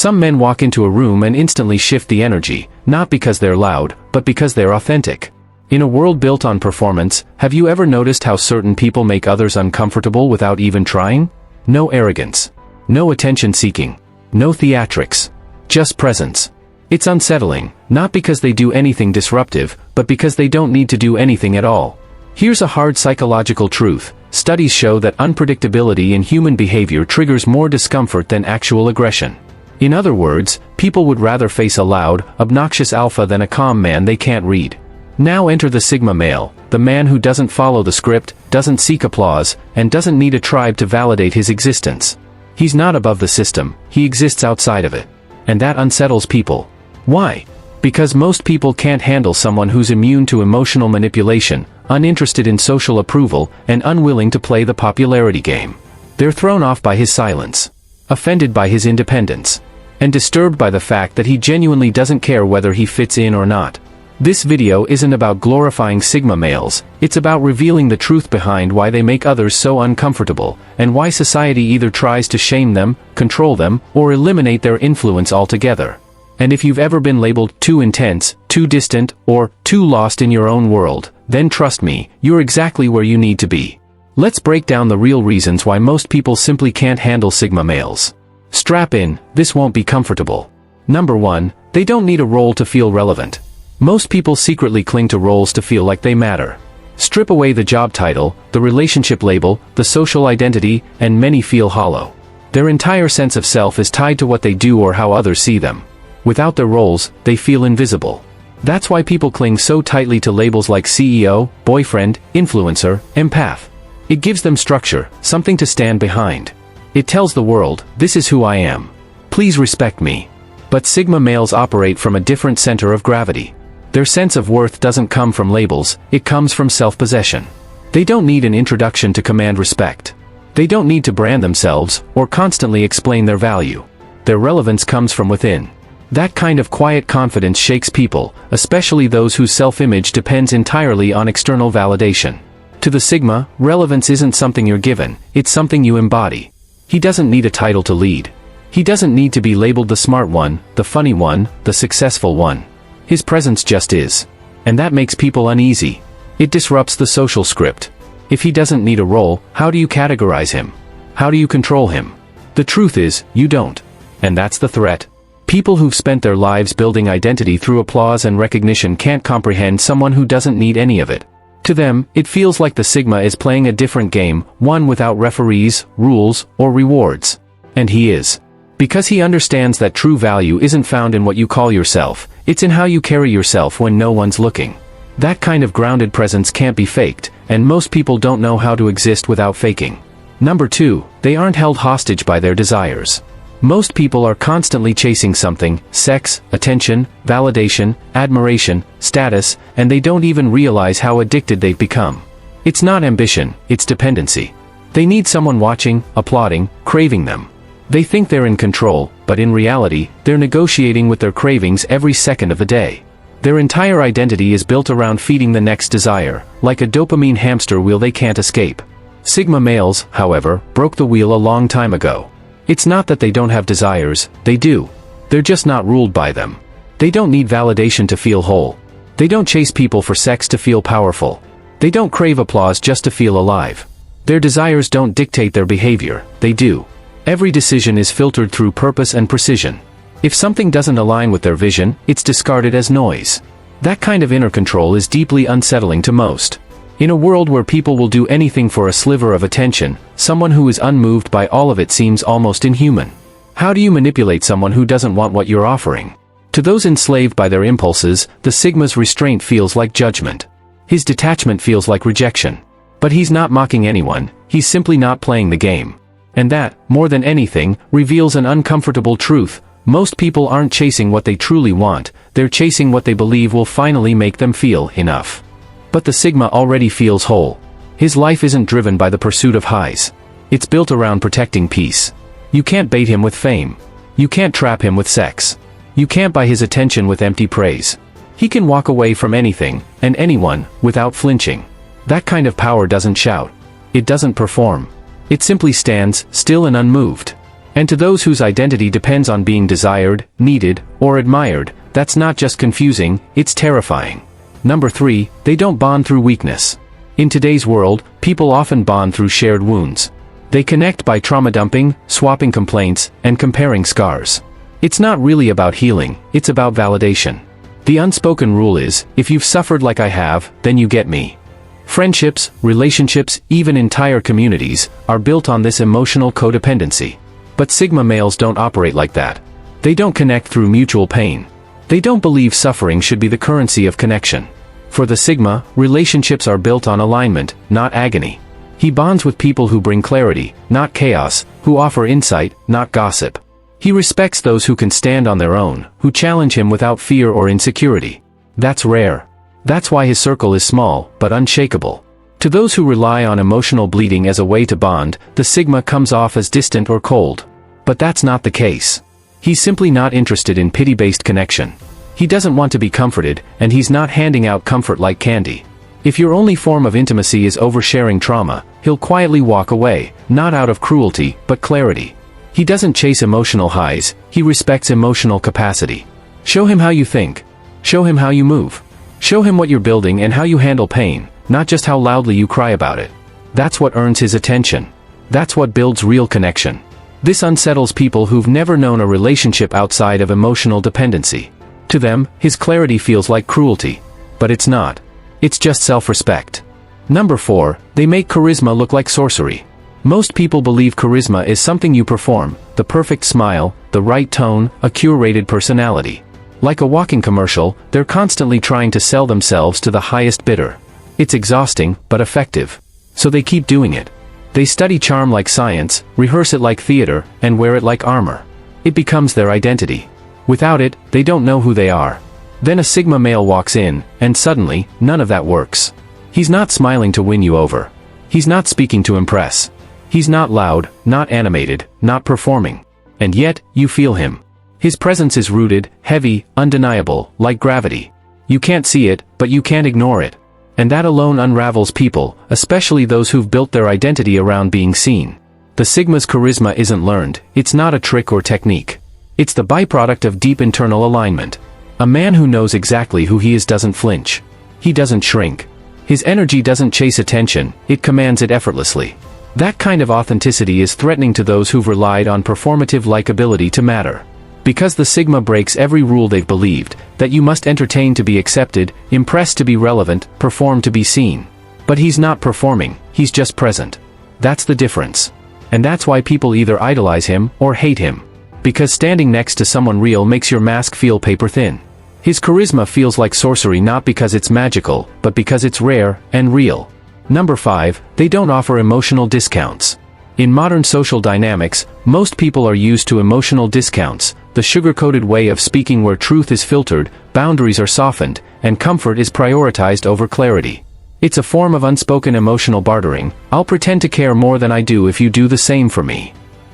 Some men walk into a room and instantly shift the energy, not because they're loud, but because they're authentic. In a world built on performance, have you ever noticed how certain people make others uncomfortable without even trying? No arrogance. No attention-seeking. No theatrics. Just presence. It's unsettling, not because they do anything disruptive, but because they don't need to do anything at all. Here's a hard psychological truth. Studies show that unpredictability in human behavior triggers more discomfort than actual aggression. In other words, people would rather face a loud, obnoxious alpha than a calm man they can't read. Now enter the Sigma male, the man who doesn't follow the script, doesn't seek applause, and doesn't need a tribe to validate his existence. He's not above the system, he exists outside of it. And that unsettles people. Why? Because most people can't handle someone who's immune to emotional manipulation, uninterested in social approval, and unwilling to play the popularity game. They're thrown off by his silence, offended by his independence, and disturbed by the fact that he genuinely doesn't care whether he fits in or not. This video isn't about glorifying Sigma males, it's about revealing the truth behind why they make others so uncomfortable, and why society either tries to shame them, control them, or eliminate their influence altogether. And if you've ever been labeled too intense, too distant, or too lost in your own world, then trust me, you're exactly where you need to be. Let's break down the real reasons why most people simply can't handle Sigma males. Strap in, this won't be comfortable. Number 1, they don't need a role to feel relevant. Most people secretly cling to roles to feel like they matter. Strip away the job title, the relationship label, the social identity, and many feel hollow. Their entire sense of self is tied to what they do or how others see them. Without their roles, they feel invisible. That's why people cling so tightly to labels like CEO, boyfriend, influencer, empath. It gives them structure, something to stand behind. It tells the world, this is who I am. Please respect me. But Sigma males operate from a different center of gravity. Their sense of worth doesn't come from labels, it comes from self-possession. They don't need an introduction to command respect. They don't need to brand themselves, or constantly explain their value. Their relevance comes from within. That kind of quiet confidence shakes people, especially those whose self-image depends entirely on external validation. To the Sigma, relevance isn't something you're given, it's something you embody. He doesn't need a title to lead. He doesn't need to be labeled the smart one, the funny one, the successful one. His presence just is. And that makes people uneasy. It disrupts the social script. If he doesn't need a role, how do you categorize him? How do you control him? The truth is, you don't. And that's the threat. People who've spent their lives building identity through applause and recognition can't comprehend someone who doesn't need any of it. To them, it feels like the Sigma is playing a different game, one without referees, rules, or rewards. And he is. Because he understands that true value isn't found in what you call yourself, it's in how you carry yourself when no one's looking. That kind of grounded presence can't be faked, and most people don't know how to exist without faking. Number 2, they aren't held hostage by their desires. Most people are constantly chasing something, sex, attention, validation, admiration, status, and they don't even realize how addicted they've become. It's not ambition, it's dependency. They need someone watching, applauding, craving them. They think they're in control, but in reality, they're negotiating with their cravings every second of the day. Their entire identity is built around feeding the next desire, like a dopamine hamster wheel they can't escape. Sigma males, however, broke the wheel a long time ago. It's not that they don't have desires, they do. They're just not ruled by them. They don't need validation to feel whole. They don't chase people for sex to feel powerful. They don't crave applause just to feel alive. Their desires don't dictate their behavior, they do. Every decision is filtered through purpose and precision. If something doesn't align with their vision, it's discarded as noise. That kind of inner control is deeply unsettling to most. In a world where people will do anything for a sliver of attention, someone who is unmoved by all of it seems almost inhuman. How do you manipulate someone who doesn't want what you're offering? To those enslaved by their impulses, the Sigma's restraint feels like judgment. His detachment feels like rejection. But he's not mocking anyone, he's simply not playing the game. And that, more than anything, reveals an uncomfortable truth. Most people aren't chasing what they truly want, they're chasing what they believe will finally make them feel enough. But the Sigma already feels whole. His life isn't driven by the pursuit of highs. It's built around protecting peace. You can't bait him with fame. You can't trap him with sex. You can't buy his attention with empty praise. He can walk away from anything, and anyone, without flinching. That kind of power doesn't shout. It doesn't perform. It simply stands, still and unmoved. And to those whose identity depends on being desired, needed, or admired, that's not just confusing, it's terrifying. Number 3, they don't bond through weakness. In today's world, people often bond through shared wounds. They connect by trauma dumping, swapping complaints, and comparing scars. It's not really about healing, it's about validation. The unspoken rule is, if you've suffered like I have, then you get me. Friendships, relationships, even entire communities, are built on this emotional codependency. But Sigma males don't operate like that. They don't connect through mutual pain. They don't believe suffering should be the currency of connection. For the Sigma, relationships are built on alignment, not agony. He bonds with people who bring clarity, not chaos, who offer insight, not gossip. He respects those who can stand on their own, who challenge him without fear or insecurity. That's rare. That's why his circle is small, but unshakable. To those who rely on emotional bleeding as a way to bond, the Sigma comes off as distant or cold. But that's not the case. He's simply not interested in pity-based connection. He doesn't want to be comforted, and he's not handing out comfort like candy. If your only form of intimacy is oversharing trauma, he'll quietly walk away, not out of cruelty, but clarity. He doesn't chase emotional highs, he respects emotional capacity. Show him how you think. Show him how you move. Show him what you're building and how you handle pain, not just how loudly you cry about it. That's what earns his attention. That's what builds real connection. This unsettles people who've never known a relationship outside of emotional dependency. To them, his clarity feels like cruelty. But it's not. It's just self-respect. Number 4, they make charisma look like sorcery. Most people believe charisma is something you perform, the perfect smile, the right tone, a curated personality. Like a walking commercial, they're constantly trying to sell themselves to the highest bidder. It's exhausting, but effective. So they keep doing it. They study charm like science, rehearse it like theater, and wear it like armor. It becomes their identity. Without it, they don't know who they are. Then a Sigma male walks in, and suddenly, none of that works. He's not smiling to win you over. He's not speaking to impress. He's not loud, not animated, not performing. And yet, you feel him. His presence is rooted, heavy, undeniable, like gravity. You can't see it, but you can't ignore it. And that alone unravels people, especially those who've built their identity around being seen. The Sigma's charisma isn't learned, it's not a trick or technique. It's the byproduct of deep internal alignment. A man who knows exactly who he is doesn't flinch. He doesn't shrink. His energy doesn't chase attention, it commands it effortlessly. That kind of authenticity is threatening to those who've relied on performative likability to matter. Because the Sigma breaks every rule they've believed, that you must entertain to be accepted, impress to be relevant, perform to be seen. But he's not performing, he's just present. That's the difference. And that's why people either idolize him or hate him. Because standing next to someone real makes your mask feel paper thin. His charisma feels like sorcery not because it's magical, but because it's rare and real. Number 5, they don't offer emotional discounts. In modern social dynamics, most people are used to emotional discounts, the sugar-coated way of speaking where truth is filtered, boundaries are softened, and comfort is prioritized over clarity. It's a form of unspoken emotional bartering. I'll pretend to care more than I do if you do the same for me.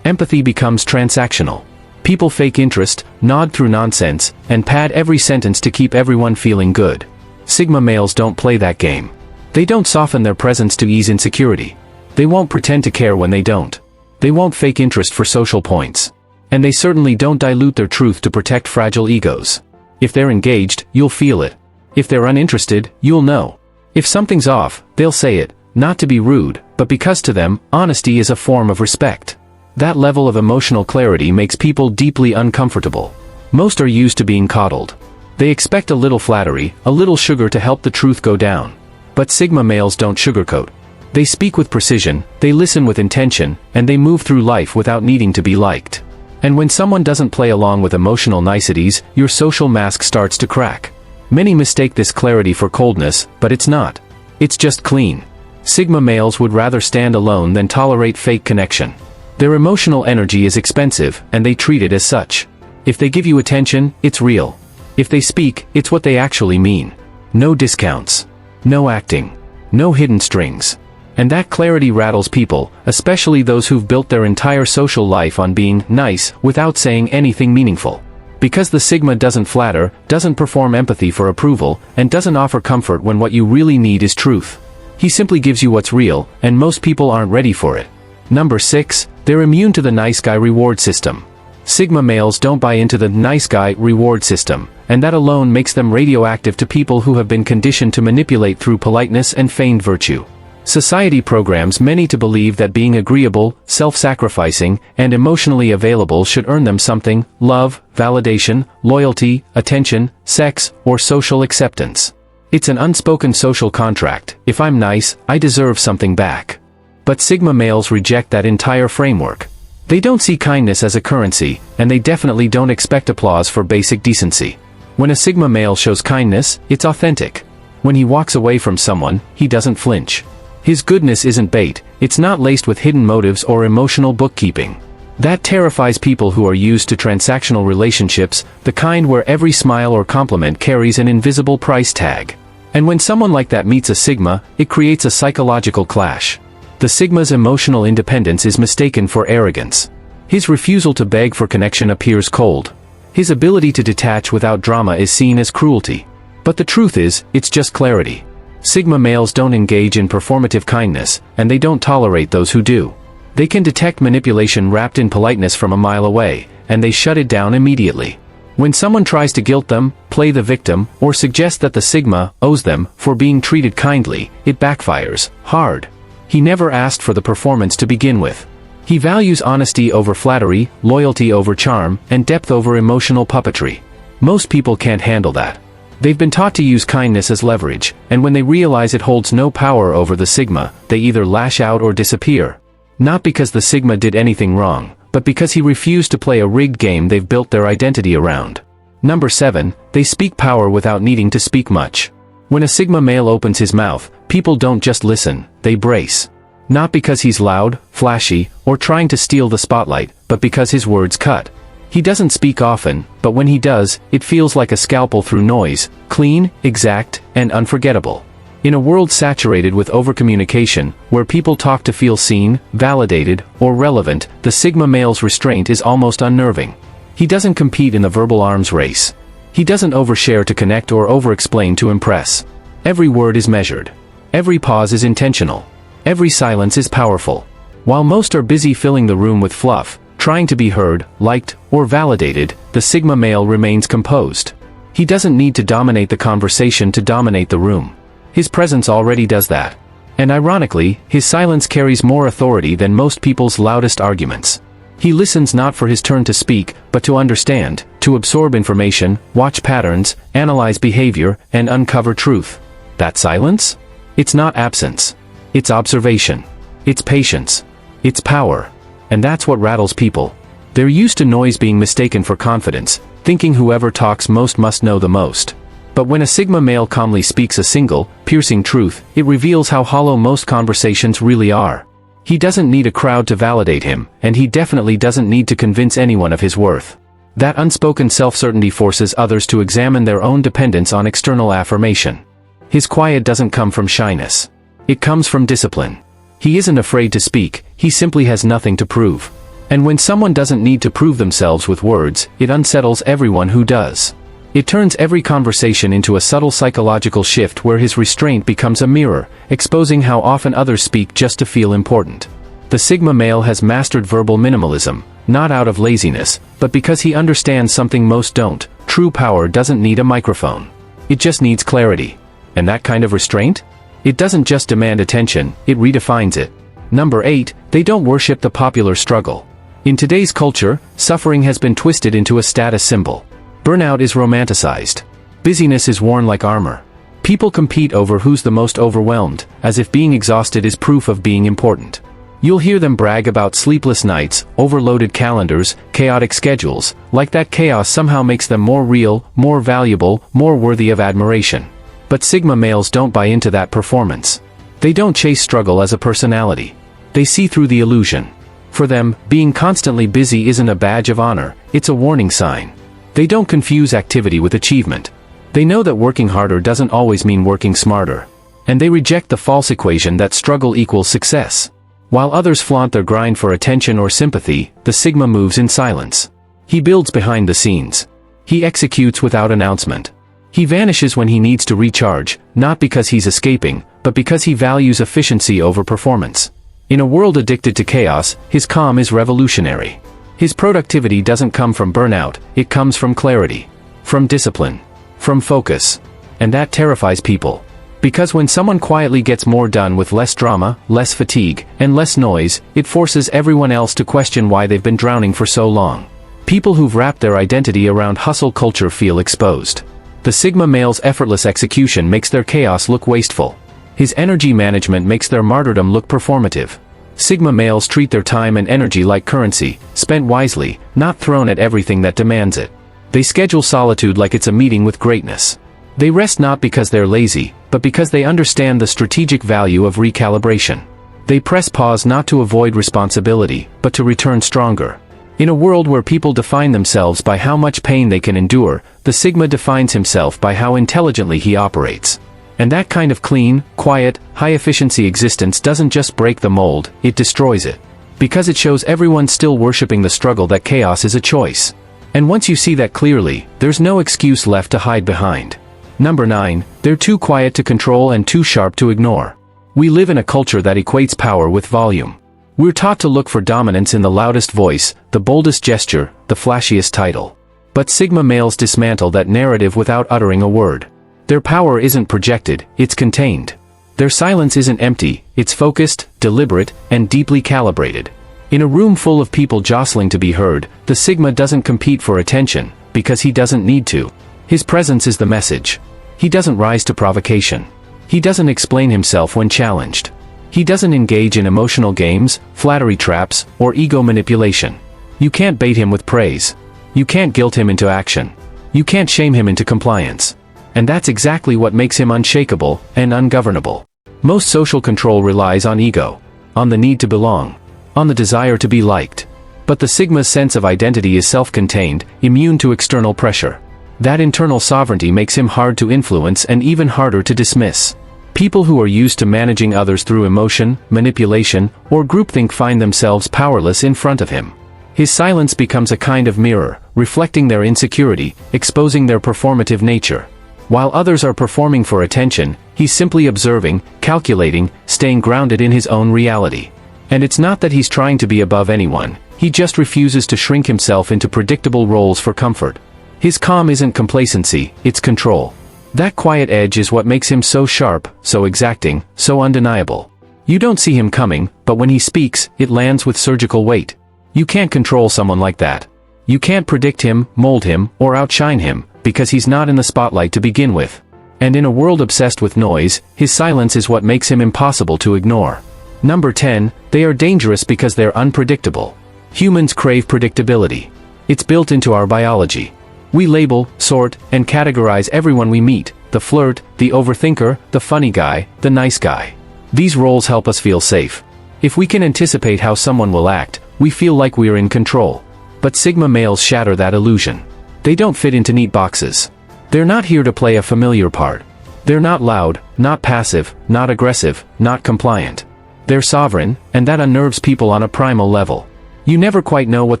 Empathy becomes transactional. People fake interest, nod through nonsense, and pad every sentence to keep everyone feeling good. Sigma males don't play that game. They don't soften their presence to ease insecurity. They won't pretend to care when they don't. They won't fake interest for social points. And they certainly don't dilute their truth to protect fragile egos. If they're engaged, you'll feel it. If they're uninterested, you'll know. If something's off, they'll say it, not to be rude, but because to them, honesty is a form of respect. That level of emotional clarity makes people deeply uncomfortable. Most are used to being coddled. They expect a little flattery, a little sugar to help the truth go down. But Sigma males don't sugarcoat. They speak with precision, they listen with intention, and they move through life without needing to be liked. And when someone doesn't play along with emotional niceties, your social mask starts to crack. Many mistake this clarity for coldness, but it's not. It's just clean. Sigma males would rather stand alone than tolerate fake connection. Their emotional energy is expensive, and they treat it as such. If they give you attention, it's real. If they speak, it's what they actually mean. No discounts. No acting. No hidden strings. And that clarity rattles people, especially those who've built their entire social life on being nice without saying anything meaningful. Because the Sigma doesn't flatter, doesn't perform empathy for approval, and doesn't offer comfort when what you really need is truth. He simply gives you what's real, and most people aren't ready for it. Number 6, they're immune to the nice guy reward system. Sigma males don't buy into the nice guy reward system, and that alone makes them radioactive to people who have been conditioned to manipulate through politeness and feigned virtue. Society programs many to believe that being agreeable, self-sacrificing, and emotionally available should earn them something: love, validation, loyalty, attention, sex, or social acceptance. It's an unspoken social contract: if I'm nice, I deserve something back. But Sigma males reject that entire framework. They don't see kindness as a currency, and they definitely don't expect applause for basic decency. When a Sigma male shows kindness, it's authentic. When he walks away from someone, he doesn't flinch. His goodness isn't bait, it's not laced with hidden motives or emotional bookkeeping. That terrifies people who are used to transactional relationships, the kind where every smile or compliment carries an invisible price tag. And when someone like that meets a Sigma, it creates a psychological clash. The Sigma's emotional independence is mistaken for arrogance. His refusal to beg for connection appears cold. His ability to detach without drama is seen as cruelty. But the truth is, it's just clarity. Sigma males don't engage in performative kindness, and they don't tolerate those who do. They can detect manipulation wrapped in politeness from a mile away, and they shut it down immediately. When someone tries to guilt them, play the victim, or suggest that the Sigma owes them for being treated kindly, it backfires hard. He never asked for the performance to begin with. He values honesty over flattery, loyalty over charm, and depth over emotional puppetry. Most people can't handle that. They've been taught to use kindness as leverage, and when they realize it holds no power over the Sigma, they either lash out or disappear. Not because the Sigma did anything wrong, but because he refused to play a rigged game they've built their identity around. Number 7, they speak power without needing to speak much. When a Sigma male opens his mouth, people don't just listen, they brace. Not because he's loud, flashy, or trying to steal the spotlight, but because his words cut. He doesn't speak often, but when he does, it feels like a scalpel through noise, clean, exact, and unforgettable. In a world saturated with overcommunication, where people talk to feel seen, validated, or relevant, the Sigma male's restraint is almost unnerving. He doesn't compete in the verbal arms race. He doesn't overshare to connect or overexplain to impress. Every word is measured. Every pause is intentional. Every silence is powerful. While most are busy filling the room with fluff, trying to be heard, liked, or validated, the Sigma male remains composed. He doesn't need to dominate the conversation to dominate the room. His presence already does that. And ironically, his silence carries more authority than most people's loudest arguments. He listens not for his turn to speak, but to understand, to absorb information, watch patterns, analyze behavior, and uncover truth. That silence? It's not absence. It's observation. It's patience. It's power. And that's what rattles people. They're used to noise being mistaken for confidence, thinking whoever talks most must know the most. But when a Sigma male calmly speaks a single, piercing truth, it reveals how hollow most conversations really are. He doesn't need a crowd to validate him, and he definitely doesn't need to convince anyone of his worth. That unspoken self-certainty forces others to examine their own dependence on external affirmation. His quiet doesn't come from shyness. It comes from discipline. He isn't afraid to speak, he simply has nothing to prove. And when someone doesn't need to prove themselves with words, it unsettles everyone who does. It turns every conversation into a subtle psychological shift where his restraint becomes a mirror, exposing how often others speak just to feel important. The Sigma male has mastered verbal minimalism, not out of laziness, but because he understands something most don't. True power doesn't need a microphone. It just needs clarity. And that kind of restraint? It doesn't just demand attention, it redefines it. Number 8, they don't worship the popular struggle. In today's culture, suffering has been twisted into a status symbol. Burnout is romanticized. Busyness is worn like armor. People compete over who's the most overwhelmed, as if being exhausted is proof of being important. You'll hear them brag about sleepless nights, overloaded calendars, chaotic schedules, like that chaos somehow makes them more real, more valuable, more worthy of admiration. But Sigma males don't buy into that performance. They don't chase struggle as a personality. They see through the illusion. For them, being constantly busy isn't a badge of honor, it's a warning sign. They don't confuse activity with achievement. They know that working harder doesn't always mean working smarter. And they reject the false equation that struggle equals success. While others flaunt their grind for attention or sympathy, the Sigma moves in silence. He builds behind the scenes. He executes without announcement. He vanishes when he needs to recharge, not because he's escaping, but because he values efficiency over performance. In a world addicted to chaos, his calm is revolutionary. His productivity doesn't come from burnout, it comes from clarity, from discipline, from focus. And that terrifies people. Because when someone quietly gets more done with less drama, less fatigue, and less noise, it forces everyone else to question why they've been drowning for so long. People who've wrapped their identity around hustle culture feel exposed. The Sigma male's effortless execution makes their chaos look wasteful. His energy management makes their martyrdom look performative. Sigma males treat their time and energy like currency, spent wisely, not thrown at everything that demands it. They schedule solitude like it's a meeting with greatness. They rest not because they're lazy, but because they understand the strategic value of recalibration. They press pause not to avoid responsibility, but to return stronger. In a world where people define themselves by how much pain they can endure, the Sigma defines himself by how intelligently he operates. And that kind of clean, quiet, high-efficiency existence doesn't just break the mold, it destroys it. Because it shows everyone still worshipping the struggle that chaos is a choice. And once you see that clearly, there's no excuse left to hide behind. Number 9, they're too quiet to control and too sharp to ignore. We live in a culture that equates power with volume. We're taught to look for dominance in the loudest voice, the boldest gesture, the flashiest title. But Sigma males dismantle that narrative without uttering a word. Their power isn't projected, it's contained. Their silence isn't empty, it's focused, deliberate, and deeply calibrated. In a room full of people jostling to be heard, the Sigma doesn't compete for attention, because he doesn't need to. His presence is the message. He doesn't rise to provocation. He doesn't explain himself when challenged. He doesn't engage in emotional games, flattery traps, or ego manipulation. You can't bait him with praise. You can't guilt him into action. You can't shame him into compliance. And that's exactly what makes him unshakable and ungovernable. Most social control relies on ego, on the need to belong, on the desire to be liked. But the Sigma's sense of identity is self-contained, immune to external pressure. That internal sovereignty makes him hard to influence and even harder to dismiss. People who are used to managing others through emotion, manipulation, or groupthink find themselves powerless in front of him. His silence becomes a kind of mirror, reflecting their insecurity, exposing their performative nature. While others are performing for attention, he's simply observing, calculating, staying grounded in his own reality. And it's not that he's trying to be above anyone, he just refuses to shrink himself into predictable roles for comfort. His calm isn't complacency, it's control. That quiet edge is what makes him so sharp, so exacting, so undeniable. You don't see him coming, but when he speaks, it lands with surgical weight. You can't control someone like that. You can't predict him, mold him, or outshine him, because he's not in the spotlight to begin with. And in a world obsessed with noise, his silence is what makes him impossible to ignore. Number 10, they are dangerous because they're unpredictable. Humans crave predictability. It's built into our biology. We label, sort, and categorize everyone we meet: the flirt, the overthinker, the funny guy, the nice guy. These roles help us feel safe. If we can anticipate how someone will act, we feel like we're in control. But Sigma males shatter that illusion. They don't fit into neat boxes. They're not here to play a familiar part. They're not loud, not passive, not aggressive, not compliant. They're sovereign, and that unnerves people on a primal level. You never quite know what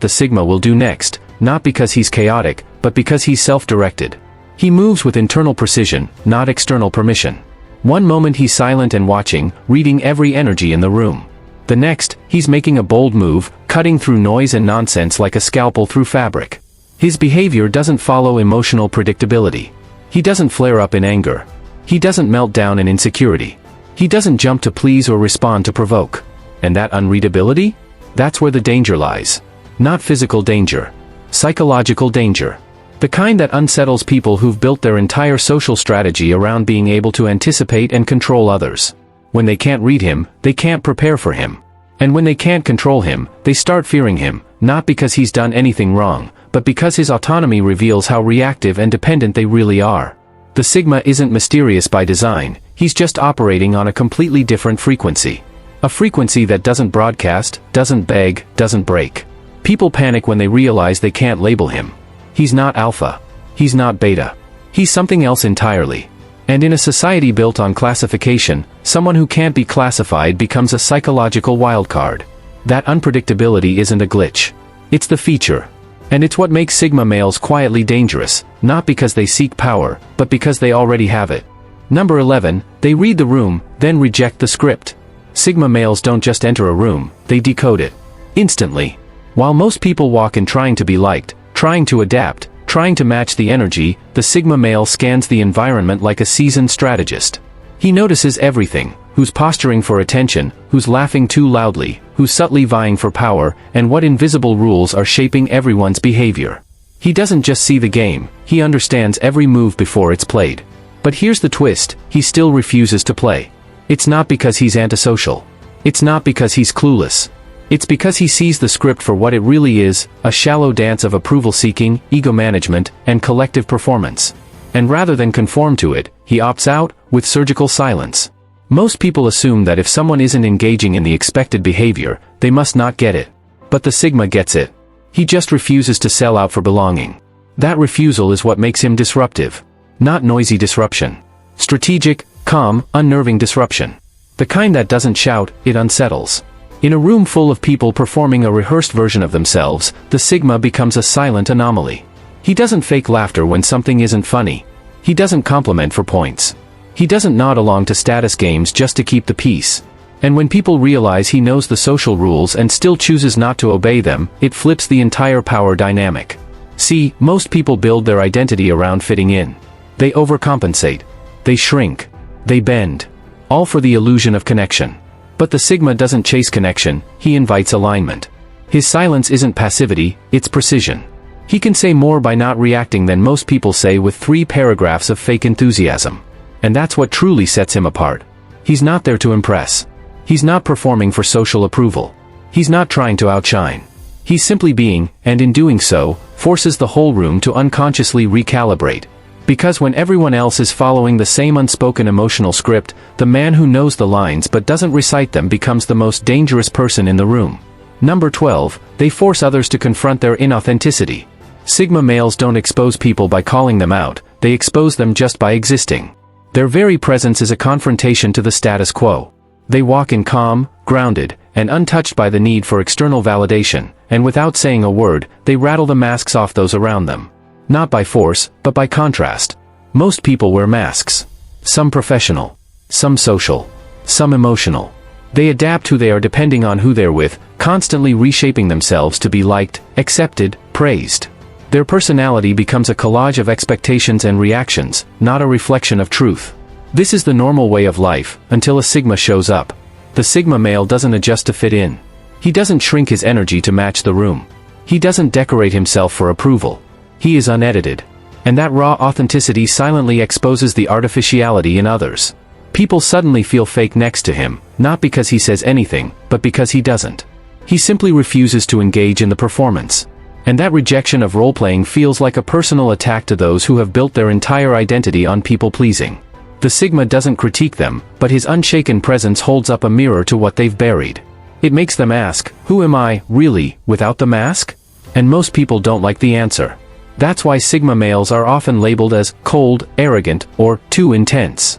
the Sigma will do next, not because he's chaotic, but because he's self-directed. He moves with internal precision, not external permission. One moment he's silent and watching, reading every energy in the room. The next, he's making a bold move, cutting through noise and nonsense like a scalpel through fabric. His behavior doesn't follow emotional predictability. He doesn't flare up in anger. He doesn't melt down in insecurity. He doesn't jump to please or respond to provoke. And that unreadability? That's where the danger lies. Not physical danger. Psychological danger. The kind that unsettles people who've built their entire social strategy around being able to anticipate and control others. When they can't read him, they can't prepare for him. And when they can't control him, they start fearing him, not because he's done anything wrong, but because his autonomy reveals how reactive and dependent they really are. The Sigma isn't mysterious by design, he's just operating on a completely different frequency. A frequency that doesn't broadcast, doesn't beg, doesn't break. People panic when they realize they can't label him. He's not alpha. He's not beta. He's something else entirely. And in a society built on classification, someone who can't be classified becomes a psychological wildcard. That unpredictability isn't a glitch. It's the feature. And it's what makes Sigma males quietly dangerous, not because they seek power, but because they already have it. Number 11, they read the room, then reject the script. Sigma males don't just enter a room, they decode it. Instantly. While most people walk in trying to be liked, trying to adapt, trying to match the energy, the Sigma male scans the environment like a seasoned strategist. He notices everything: who's posturing for attention, who's laughing too loudly, who's subtly vying for power, and what invisible rules are shaping everyone's behavior. He doesn't just see the game, he understands every move before it's played. But here's the twist: he still refuses to play. It's not because he's antisocial. It's not because he's clueless. It's because he sees the script for what it really is: a shallow dance of approval-seeking, ego management, and collective performance. And rather than conform to it, he opts out, with surgical silence. Most people assume that if someone isn't engaging in the expected behavior, they must not get it. But the Sigma gets it. He just refuses to sell out for belonging. That refusal is what makes him disruptive. Not noisy disruption. Strategic, calm, unnerving disruption. The kind that doesn't shout, it unsettles. In a room full of people performing a rehearsed version of themselves, the Sigma becomes a silent anomaly. He doesn't fake laughter when something isn't funny. He doesn't compliment for points. He doesn't nod along to status games just to keep the peace. And when people realize he knows the social rules and still chooses not to obey them, it flips the entire power dynamic. See, most people build their identity around fitting in. They overcompensate. They shrink. They bend. All for the illusion of connection. But the Sigma doesn't chase connection, he invites alignment. His silence isn't passivity, it's precision. He can say more by not reacting than most people say with 3 paragraphs of fake enthusiasm. And that's what truly sets him apart. He's not there to impress. He's not performing for social approval. He's not trying to outshine. He's simply being, and in doing so, forces the whole room to unconsciously recalibrate. Because when everyone else is following the same unspoken emotional script, the man who knows the lines but doesn't recite them becomes the most dangerous person in the room. Number 12, they force others to confront their inauthenticity. Sigma males don't expose people by calling them out, they expose them just by existing. Their very presence is a confrontation to the status quo. They walk in calm, grounded, and untouched by the need for external validation, and without saying a word, they rattle the masks off those around them. Not by force, but by contrast. Most people wear masks. Some professional. Some social. Some emotional. They adapt who they are depending on who they're with, constantly reshaping themselves to be liked, accepted, praised. Their personality becomes a collage of expectations and reactions, not a reflection of truth. This is the normal way of life, until a Sigma shows up. The Sigma male doesn't adjust to fit in. He doesn't shrink his energy to match the room. He doesn't decorate himself for approval. He is unedited. And that raw authenticity silently exposes the artificiality in others. People suddenly feel fake next to him, not because he says anything, but because he doesn't. He simply refuses to engage in the performance. And that rejection of role-playing feels like a personal attack to those who have built their entire identity on people-pleasing. The Sigma doesn't critique them, but his unshaken presence holds up a mirror to what they've buried. It makes them ask, who am I, really, without the mask? And most people don't like the answer. That's why Sigma males are often labeled as cold, arrogant, or too intense.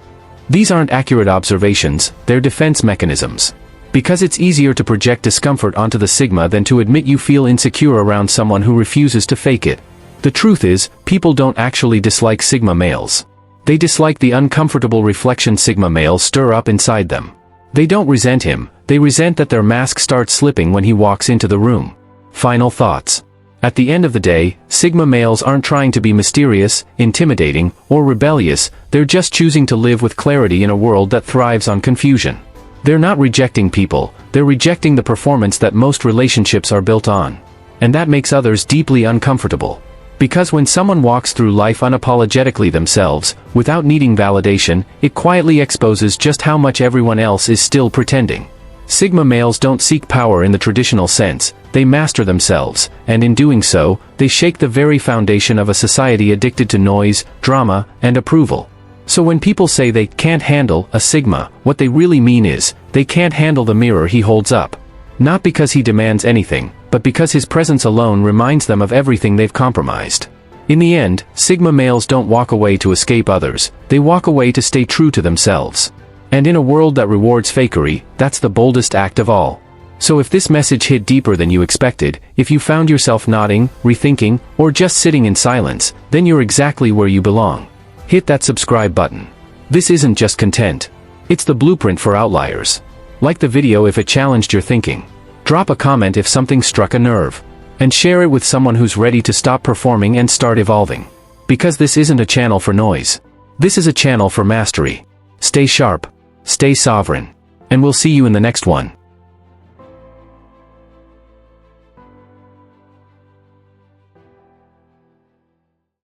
These aren't accurate observations, they're defense mechanisms. Because it's easier to project discomfort onto the Sigma than to admit you feel insecure around someone who refuses to fake it. The truth is, people don't actually dislike Sigma males. They dislike the uncomfortable reflection Sigma males stir up inside them. They don't resent him, they resent that their mask starts slipping when he walks into the room. Final thoughts. At the end of the day, Sigma males aren't trying to be mysterious, intimidating, or rebellious, they're just choosing to live with clarity in a world that thrives on confusion. They're not rejecting people, they're rejecting the performance that most relationships are built on. And that makes others deeply uncomfortable. Because when someone walks through life unapologetically themselves, without needing validation, it quietly exposes just how much everyone else is still pretending. Sigma males don't seek power in the traditional sense, they master themselves, and in doing so, they shake the very foundation of a society addicted to noise, drama, and approval. So when people say they can't handle a Sigma, what they really mean is, they can't handle the mirror he holds up. Not because he demands anything, but because his presence alone reminds them of everything they've compromised. In the end, Sigma males don't walk away to escape others, they walk away to stay true to themselves. And in a world that rewards fakery, that's the boldest act of all. So if this message hit deeper than you expected, if you found yourself nodding, rethinking, or just sitting in silence, then you're exactly where you belong. Hit that subscribe button. This isn't just content. It's the blueprint for outliers. Like the video if it challenged your thinking. Drop a comment if something struck a nerve. And share it with someone who's ready to stop performing and start evolving. Because this isn't a channel for noise. This is a channel for mastery. Stay sharp. Stay sovereign. And we'll see you in the next one.